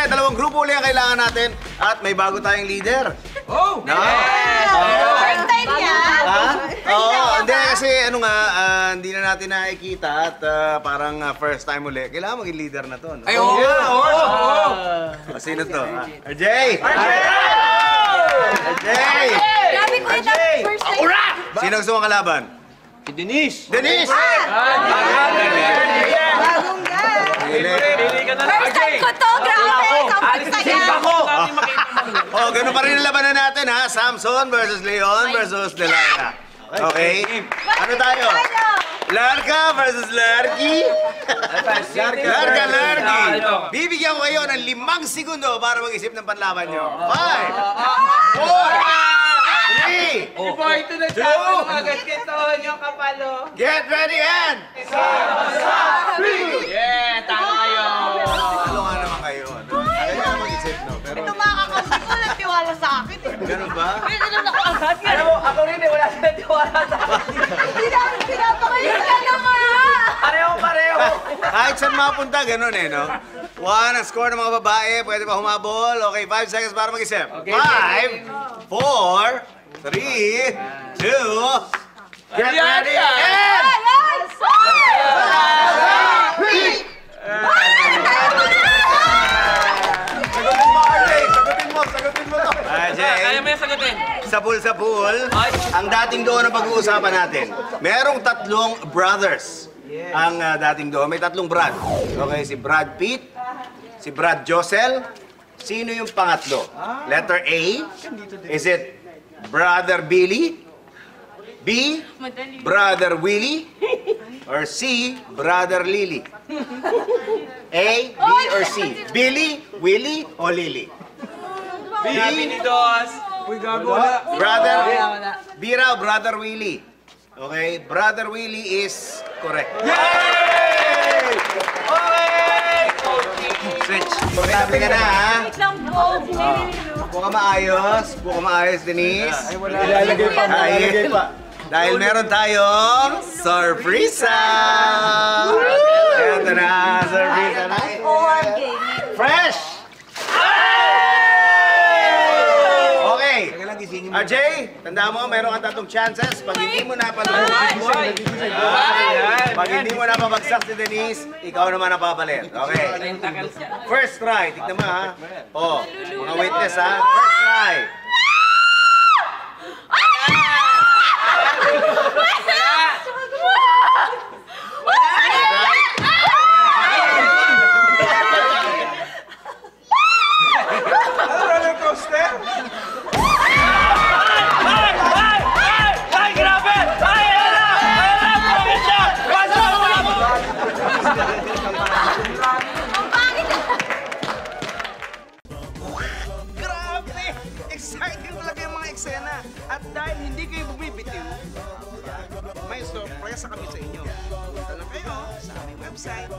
Siyempre, dalawang grupo ulit ang kailangan natin at may bago tayong leader. Oh! No? First time niya? Ha? Oo, hindi kasi ano nga, hindi na natin nakikita at parang first time ulit. Kailangan maging leader na to. No? Ay, oo! Sino to? RJ! RJ! Grabe ko yung first time. Sino gusto mong kalaban? Si Denise! Denise! Bagong First time ko to, grabe! Sobrang saya! Oh, ganun pa rin ang labanan natin ha. Samson versus Leon versus Delilah. Okay? Ano tayo? Larka versus Larky? Larka, Larky. Bibigyan ko kayo ng 5 segundo para mag-isip ng panlaban nyo. 5, 4, 3, Iba ito nagsabi agad kito, yung kapalo. get ready and... Yeah, tama kayo. Ano nga naman kayo? Kailangan mag-isip, no? Pero... Ito mga kakampi ko, nagtiwala sa akin. Ganun ba? Pwede na nakaagad. Alam mo, ako rin eh, wala sila tiwala sa akin. Hindi namin pinapakalit ka na nga! Pareho! Kahit saan mapunta, ganun eh, no? 1 ang score ng mga babae. Pwede pa humabol. Okay, 5 seconds para mag-isip. 5, 4, 3, 2, get ready and... Sagutin mo to. Kaya mo yung sagutin. Sa pool, ang dating doon ang pag-uusapan natin. Merong 3 brothers ang dating doon. May 3 Brad. Okay, si Brad Pitt, si Brad Josel. Sino yung pangatlo? Letter A, is it Brother Billy? B, Brother Willie? Or C, Brother Lily? A, B, or C? Billy, Willie, o Lily? Binidos. Uy, gago na. Brother, B raw, Brother Willie. Okay, Brother Willie is correct. Yay! Switch. Portable ka na, ha? Wait lang po. Buka maayos, Denise. Ay, wala. Ilalagay pa, ilalagay pa. Dahil meron tayong sorpresa! Ito na, sorpresa na. OR game. Fresh! Okay. RJ, tanda mo, meron kang 3 chances. Pag hindi mo pag hindi mo napabagsak si Denise, ikaw naman ang papalit. Okay. First try. Tignan mo, ha? Oh, mga witness, ha? First try. Roller coaster? Ay, grabe! Ay, Grabe! Exciting talaga yung mga eksena. At dahil hindi kayo bumibitiw, may sorpresa kami sa inyo. Punta lang kayo sa aming website